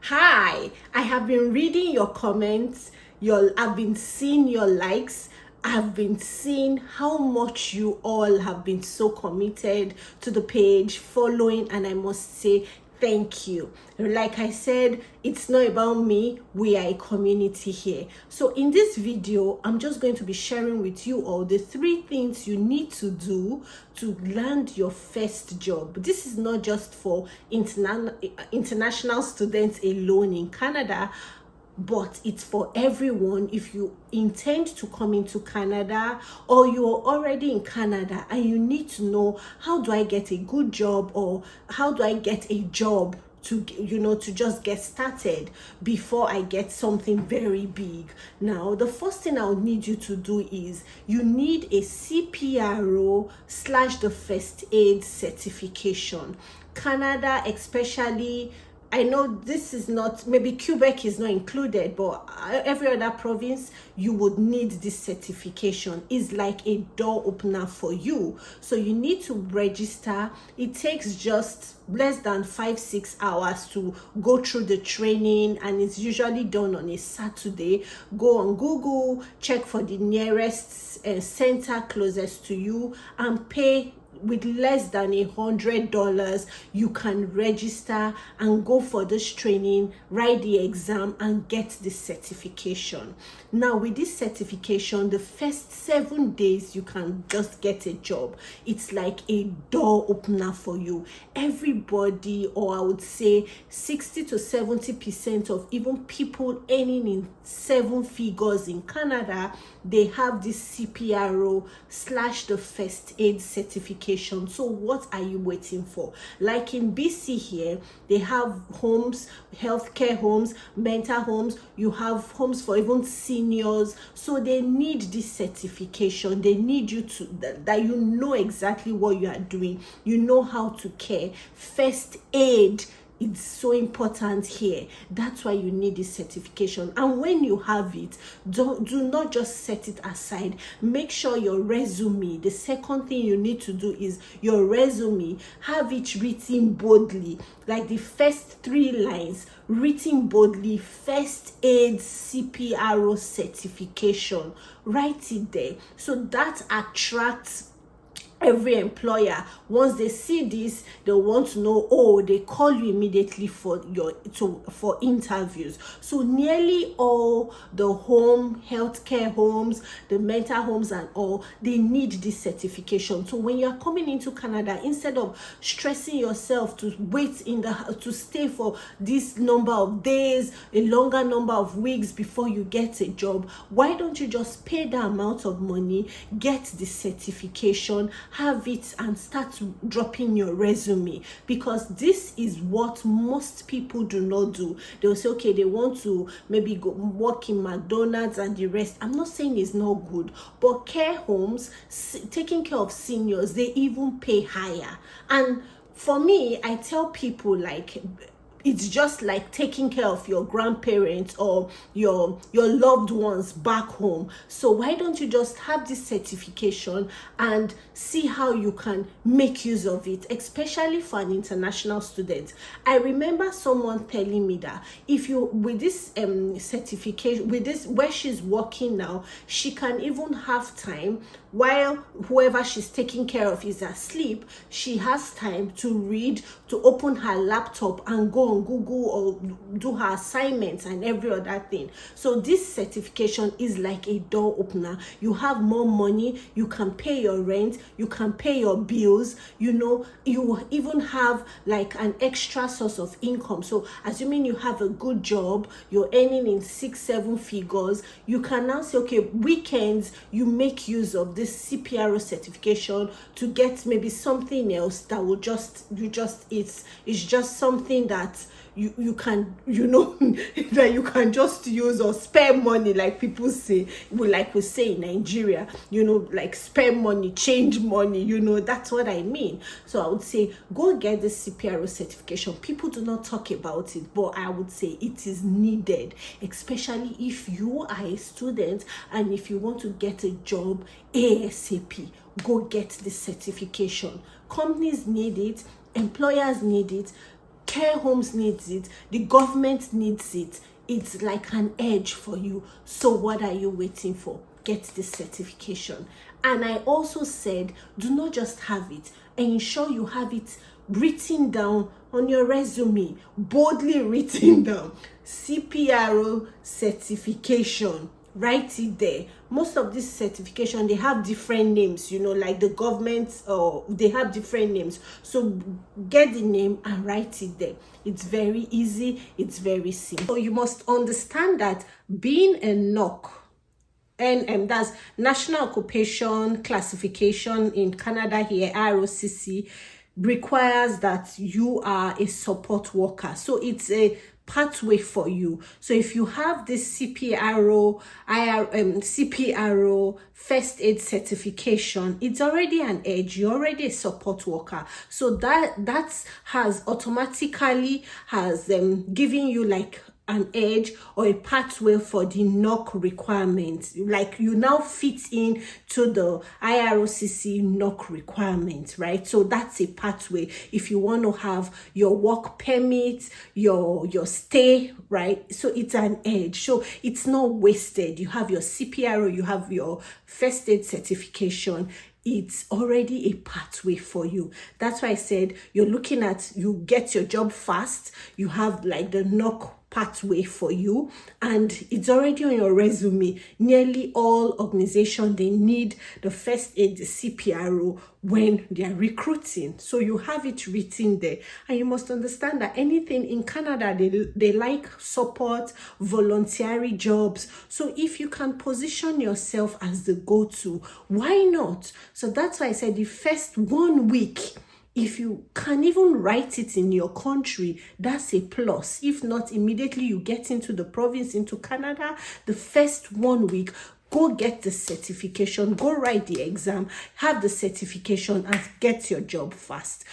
Hi, I have been reading your comments. I've been seeing your likes. I've been seeing how much you all have been so committed to the page, following, and I must say thank you. Like I said, it's not about me. We are a community here. So in this video, I'm just going to be sharing with you all the 3 things you need to do to land your first job. This is not just for international students alone in Canada, but it's for everyone. If you intend to come into Canada, or you're already in Canada and you need to know, how do I get a good job, or how do I get a job to just get started before I get something very big. Now, the first thing I'll need you to do is you need a CPRO / the first aid certification. Canada, especially, I know this is not, maybe Quebec is not included, but every other province, you would need this certification. It's like a door opener for you. So you need to register. It takes just less than 5-6 hours to go through the training, and it's usually done on a Saturday. Go on Google, check for the nearest center closest to you, and pay. With less than $100, you can register and go for this training, write the exam, and get the certification. Now, with this certification, the first 7 days you can just get a job. It's like a door opener for you. Everybody, or I would say 60 to 70% of even people earning in 7 figures in Canada, they have this CPRO / the first aid certification. So what are you waiting for? Like in BC here, they have homes, healthcare homes, mental homes. You have homes for even seniors. So they need this certification. They need you to that you know exactly what you are doing. You know how to care. First aid, it's so important here. That's why you need this certification. And when you have it, do not just set it aside. Make sure your resume, the second thing you need to do is your resume, have it written boldly, like the first 3 lines written boldly: first aid CPRO certification. Write it there, so that attracts every employer. Once they see this, they want to know, oh, they call you immediately for interviews. So nearly all the healthcare homes, the mental homes and all, they need this certification. So when you're coming into Canada, instead of stressing yourself to wait to stay for this number of days, a longer number of weeks before you get a job, why don't you just pay the amount of money, get the certification, have it, and start dropping your resume? Because this is what most people do not do. They'll say, okay, they want to maybe go work in McDonald's and the rest. I'm not saying it's not good, but care homes, taking care of seniors, they even pay higher. And for me, I tell people, like, it's just like taking care of your grandparents or your loved ones back home. So why don't you just have this certification and see how you can make use of it, especially for an international student. I remember someone telling me that if you, with this certification, with this, where she's working now, she can even have time while whoever she's taking care of is asleep. She has time to read, to open her laptop and go on Google or do her assignments and every other thing. So this certification is like a door opener. You have more money, you can pay your rent, you can pay your bills, you even have like an extra source of income. So assuming you have a good job, you're earning in 6-7 figures, you can now say, okay, weekends you make use of this CPRO certification to get maybe something else that will it's just something that you can that you can just use, or spare money, like people say, we say in Nigeria, like spare money, change money, that's what I mean. So I would say go get the CPRO certification. People do not talk about it, but I would say it is needed, especially if you are a student and if you want to get a job ASAP. Go get the certification. Companies need it, employers need it, care homes needs it, the government needs it. It's like an edge for you. So what are you waiting for? Get this certification. And I also said, do not just have it, ensure you have it written down on your resume, boldly written down. CPRO certification, write it there. Most of this certification, they have different names, you know, like the government, or they have different names. So get the name and write it there. It's very easy, it's very simple. So you must understand that being a NOC, and that's National Occupation Classification in Canada here, ROCC, requires that you are a support worker. So it's a pathway for you. So if you have this CPRO, CPRO first aid certification, it's already an edge. You're already a support worker. So that has automatically given you like an edge or a pathway for the NOC requirements. Like you now fit in to the IROCC NOC requirements, right? So that's a pathway if you want to have your work permit, your stay, right? So it's an edge. So it's not wasted. You have your CPRO, you have your first aid certification. It's already a pathway for you. That's why I said you're looking at, you get your job fast, you have like the NOC pathway for you, and it's already on your resume. Nearly all organizations, they need the first aid, the CPRO, when they are recruiting. So you have it written there. And you must understand that anything in Canada, they like support, voluntary jobs. So if you can position yourself as the go-to, why not? So that's why I said the first 1 week, if you can even write it in your country, that's a plus. If not, immediately you get into the province, into Canada, the first 1 week, go get the certification, go write the exam, have the certification, and get your job fast.